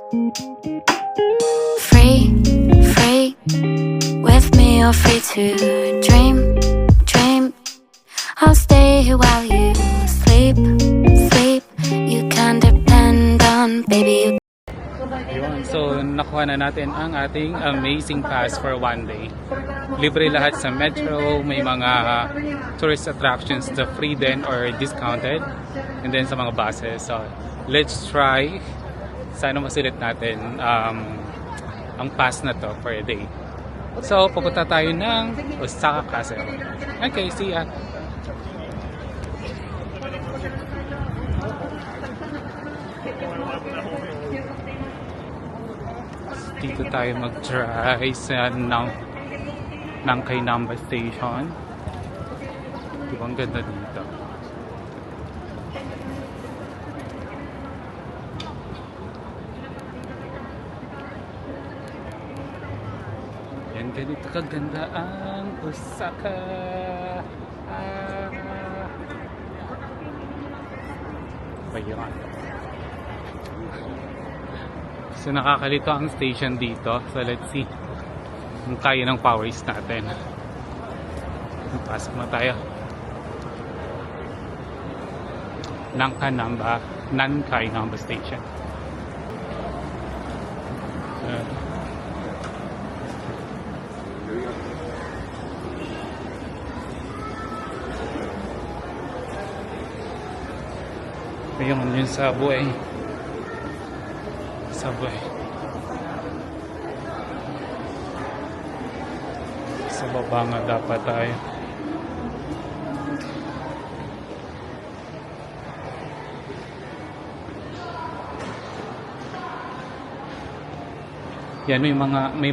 Free, free, with me you're free to dream, dream. I'll stay here while you sleep, sleep. You can depend on baby. Yun, so nakuha na natin ang ating amazing pass for one day. Libre lahat sa metro, may mga tourist attractions na free din or discounted, and then sa mga buses. So let's try, sana masulit natin ang pass na to for a day. So pupunta tayo ng Osaka Castle. Okay, see ya! Dito tayo mag-try sa Nankai Namba Station. Diba ang ganda dito? Yan, ganito kaganda ang Osaka. Bayan. So nakakalito ang station dito. So let's see kung kaya ng powers natin. Pasok na tayo. Nankai Namba Station. Ayun yung subway. Sa baba nga dapat tayo. Yan, may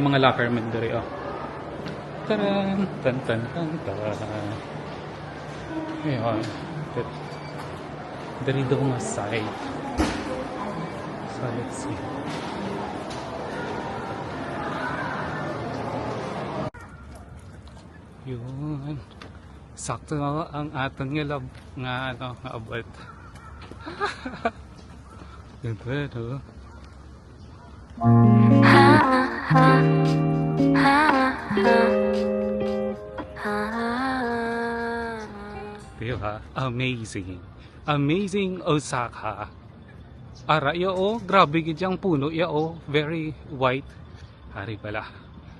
mga locker man diri, oh. Taran, tan tan tan tan. Ayun. Dari daw nga side. So let's see. Yun. Sakto na ang aton nga abot. Ganda, no? Diba? Amazing. Amazing Osaka. Ara, o, grabe gidyang puno, o, very white. Hari pala.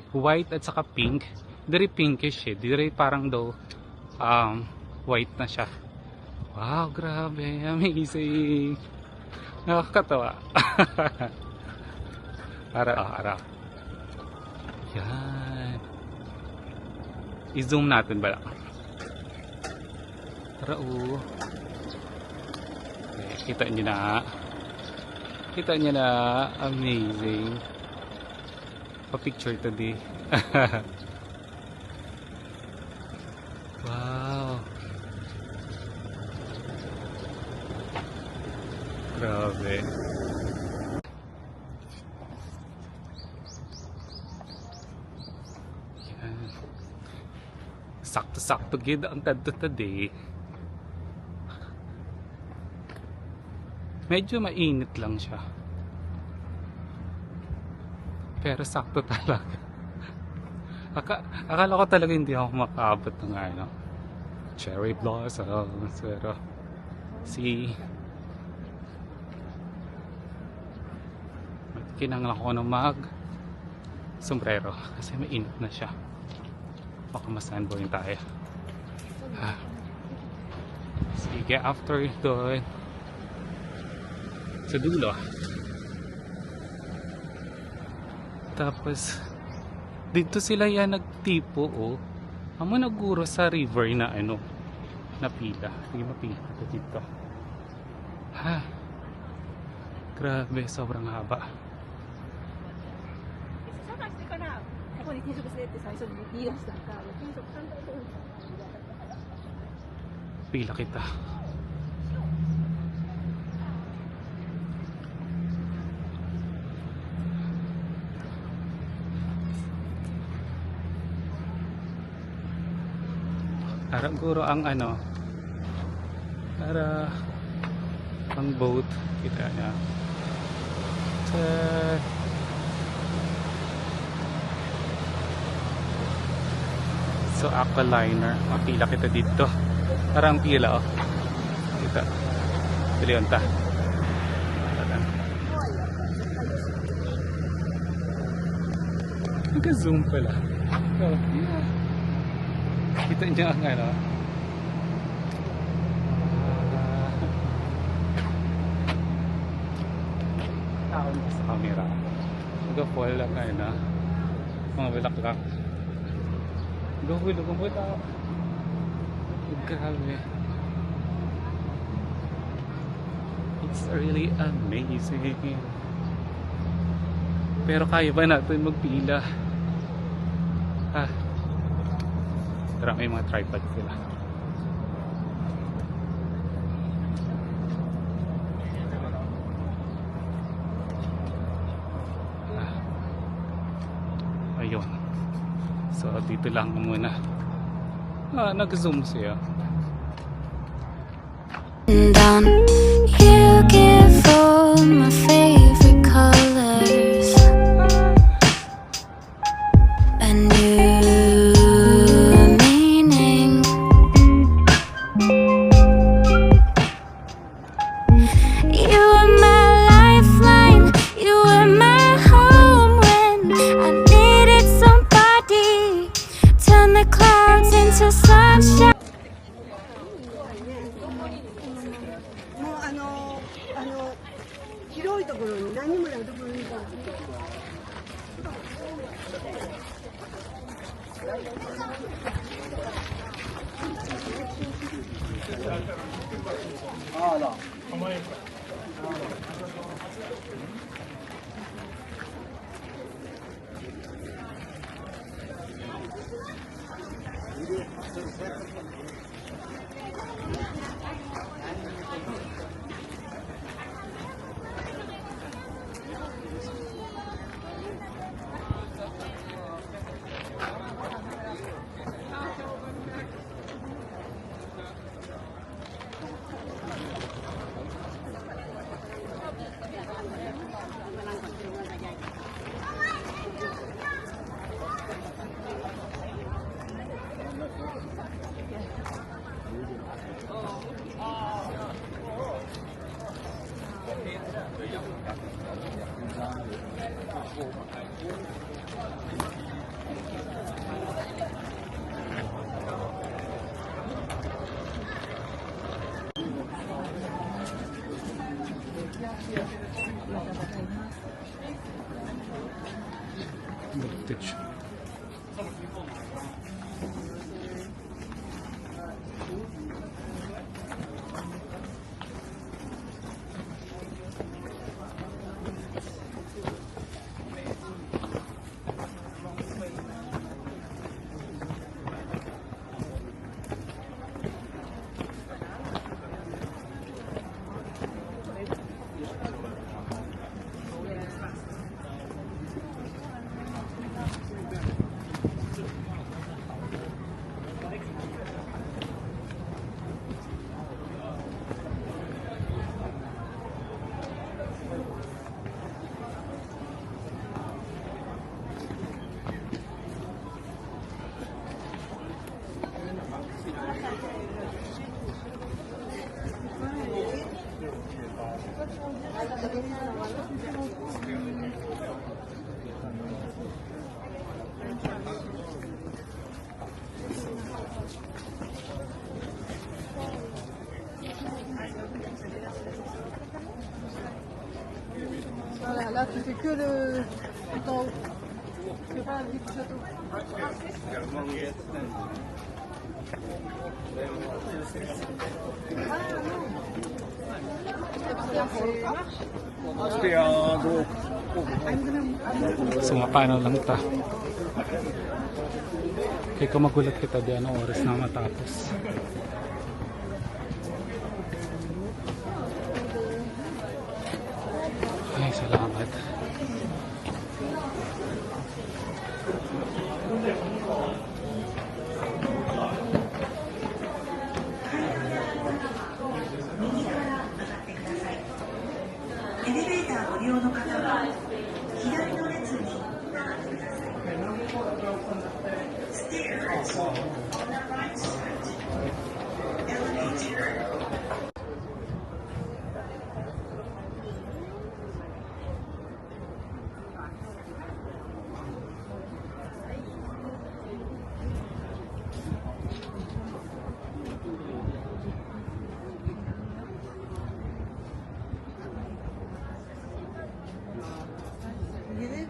White at saka pink. Very pinkish, Very parang daw white na siya. Wow, grabe. Amazing. Nakakatawa. Ara. Yan. I-zoom natin bala. Tara, o. Kita nyo na, amazing. Pa-picture today. Wow, grabe. Yan. Sakto-sakto gid ang kadto today. Medyo mainit lang siya. Pero sakto talaga. Akala ko talaga hindi ako makaabot ng cherry blossoms. Pero kinanglan ko ng sombrero kasi mainit na siya. Baka masunburn tayo. Sige, after doon sa dulo. Tapos dito sila yan nagtipo, oh. Amo naguro sa river na na pila. Hindi mapila dito. Grabe, sobrang haba. Pila kita. Parang guro ang para ang boat kita niya. So, Aqualiner. Mapila kita dito. Parang pila, oh. Dito. Dili yun ta. Nag-zoom pala. So, kita niyo ang ano. Taon sa camera. Nag-fall lang kayo na. Mga bulaklak. Gawin ako mo tao. Grabe. It's really amazing. Pero kaya ba natin magpila? Ah. Tara, may mga tripod sila. Ah. Ayun. So, dito lang muna. Nag-zoom siya. Down, you give all my favorite colors a new meaning. You were my lifeline, you were my home when I needed somebody. Turn the clouds into sunshine. 広いところに何もないところにいた。Voltage. Voilà, là tu fais que le tout en haut. Tu fais pas la vue du château. Sumapano lang ta. Kaya kung magulat kita di anong oras na matapos. Ay, salamat. Gidip.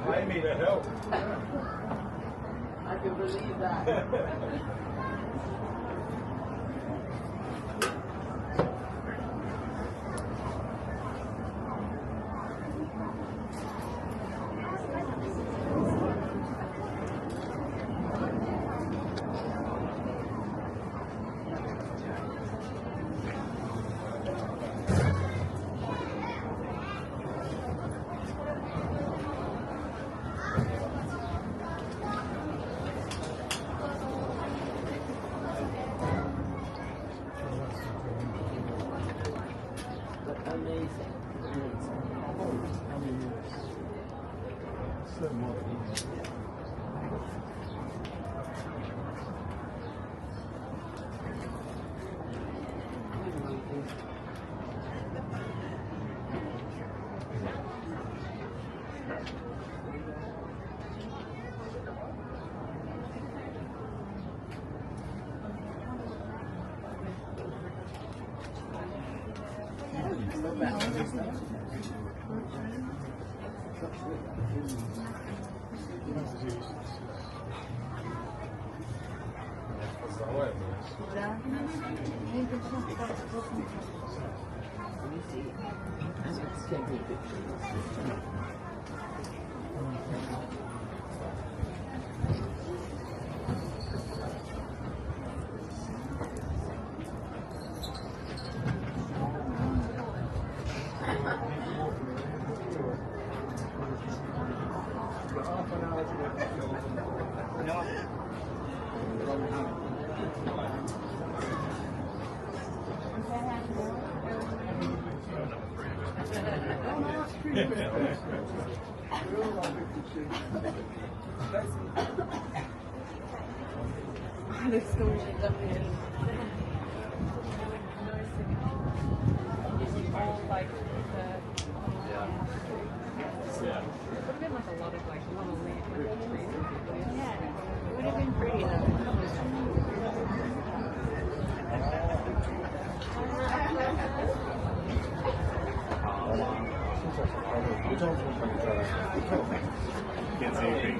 I need a help. I can believe that. Let's go. Like Yeah. it would have been like a lot of like little trees. Yeah, it would have been pretty though. Can't see anything.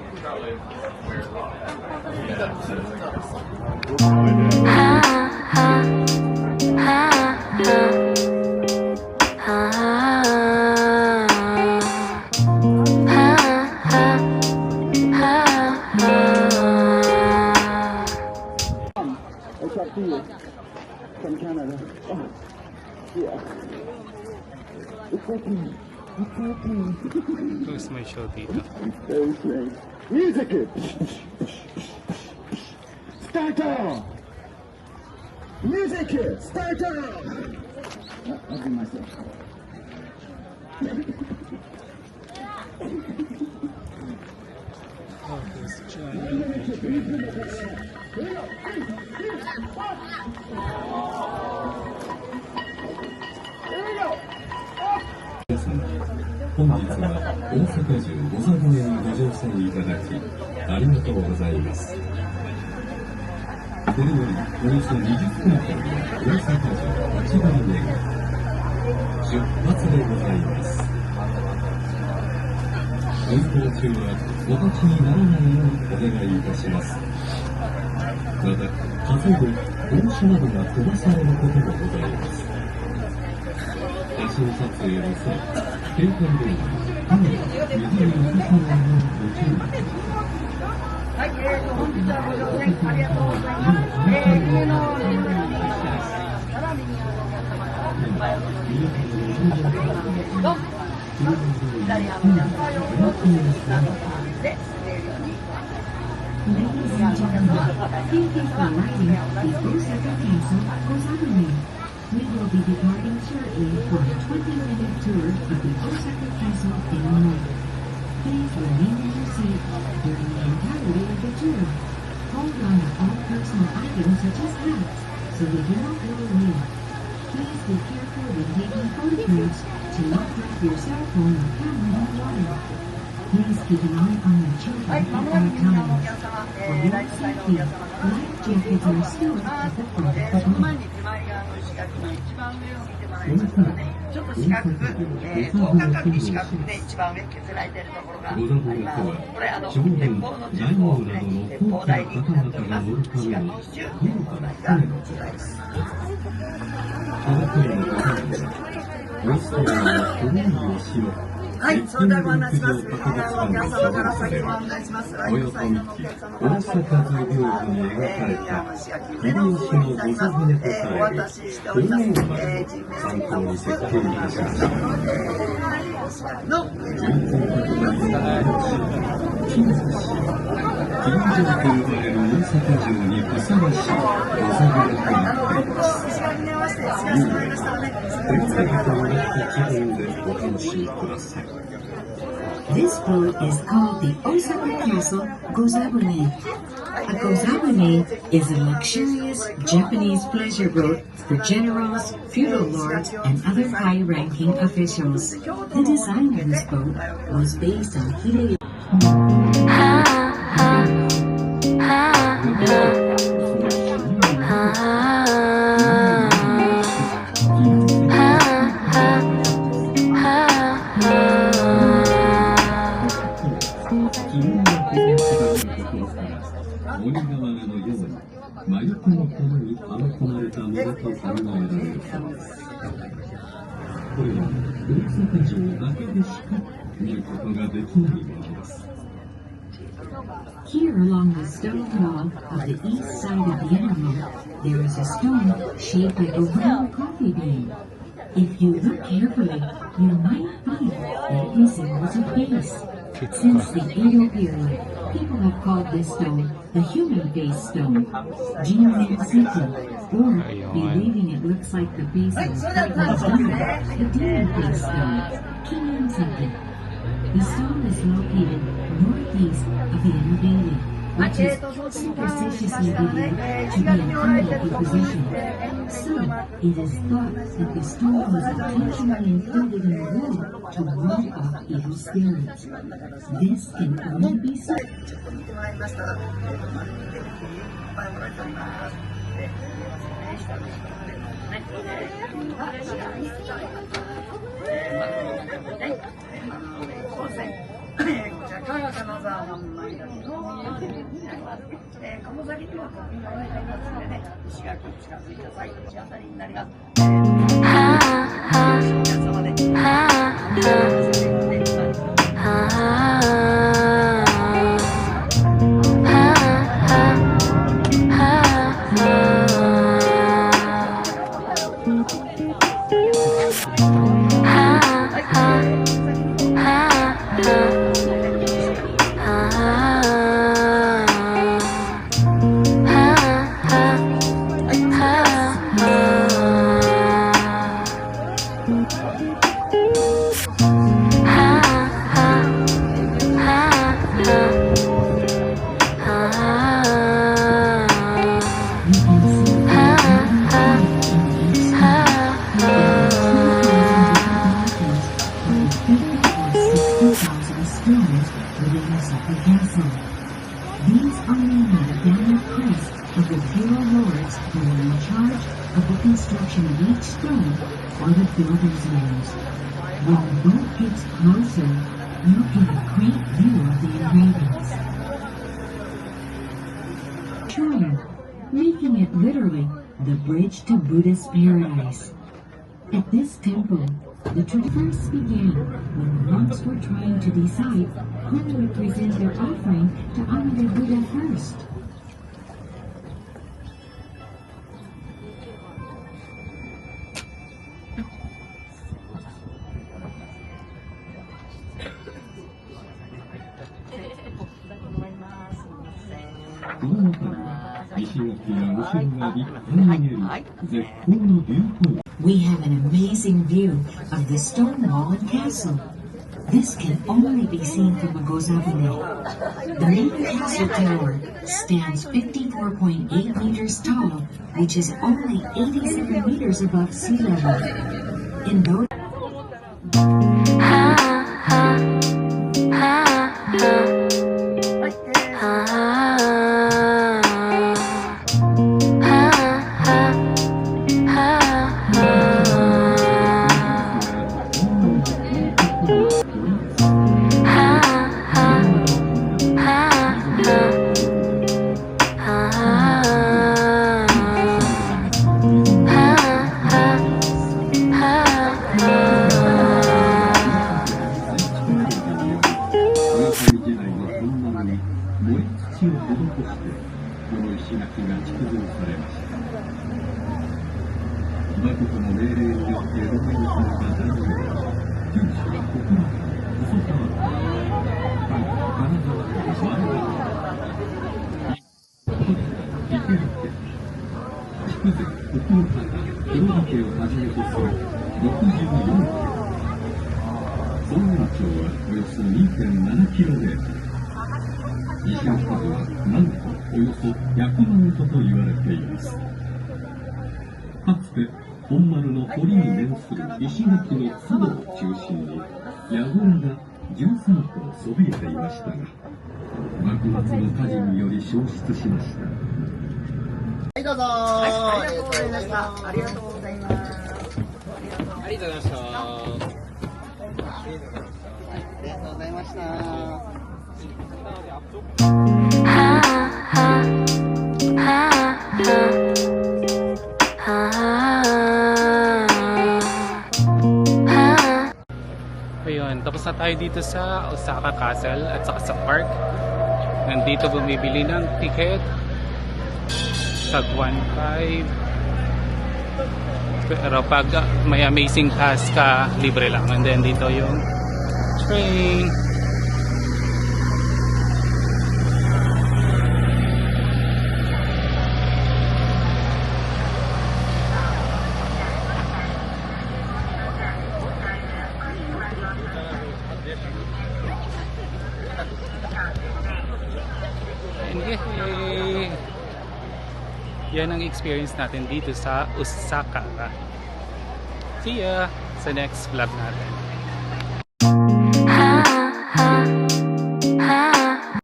It's up to you. From Canada. Oh, yeah. It's okay. It's okay. Close my show dito. Very strange. Music it! Start off! Music it! Start off! I'll do myself. Here we go! 本日は大阪城御座御苑ご乗船いただきありがとうございます。これよりおよそ20分間の大阪城8番目出発でございます。運行中はお立ちにならないようお願いいたします。また風で帽子などが飛ばされることもございます。写真撮影の際、警官でカメラ、水に落とさないようご注意ください。はい、本日はご乗船ありがとうございます。船の並びにどう左側の左をで滑れるように。Ladies and gentlemen, thank you for riding with Osaka Castle Ozabuni. We will be departing shortly for a 20-minute tour of the Osaka Castle in the morning. Please remain in your seat during the entirety of the tour. Hold on to all personal items such as hats so they do not blow away. Please be careful when taking photographs to not drop your cell phone or camera in the water. Please keep an eye on your children at all times. For your safety, life jackets are stored at the front of the boat. ちょっと四角く、等間隔に四角くで一番上削られているところがあります。これ鉄砲の銃を鉄砲台になっております。四角い銃、鉄砲台がございます。はい、それではご案内します。皆様から先ご案内します。およそ1機、大阪図屏風に描かれた秀吉の御座船とされる鳳凰丸を参考に設計いたしました。の金属金城と呼ばれる大阪城にふさわしい御座船となっています。天才と同じ気分でお楽しみください。This boat is called the Osaka Castle Gozabune. A gozabune is a luxurious Japanese pleasure boat for generals, feudal lords, and other high-ranking officials. The design of this boat was based on Hideyoshi. Here along the stone wall of the east side of the interval, there is a stone shaped like a round coffee bean. If you look carefully, you might find that it resembles a face. Since the Edo period, people have called this stone the human face stone, Jinmen-seki, or believing it looks like the face of a pregnant demon, the demon face stone, Kimen-seki. The stone is located northeast of the inner which is superstitiously believed to be in unlucky position. So, it is thought that the stone was intentionally included in the wall to ward off evil spirits. This can only be so. ちょっと見てまいりましたが、いっぱいおられております。こちら金沢門の間に鴨崎にも飛び乗られていますのでね、石垣に近づいた際の地当たりになります。皆様で。Making it literally the bridge to Buddha's paradise. At this temple, the tradition first began when the monks were trying to decide who would present their offering to honor the Buddha first. この辺りは石垣やお城が立派に見える絶好のビューポイント。 We have an amazing view of the stone wall and castle. This can only be seen from Agozabune. The main castle tower stands 54.8 meters tall, which is only 87 meters above sea level. In bothかつて本丸の堀に面する石垣の佐渡を中心に櫓が13棟そびえていましたが幕末の火事により消失しました。はいどうぞ、ありがとうございました。ありがとうございます。ありがとうございました。ありがとうございました。Ayun, tapos na tayo dito sa Osaka Castle at saka sa park. Nandito bumibili ng ticket. Tag 1.5. Pero pag may amazing pass ka, libre lang. And then dito yung train. And yan ang experience natin dito sa Osaka. See ya sa next vlog natin.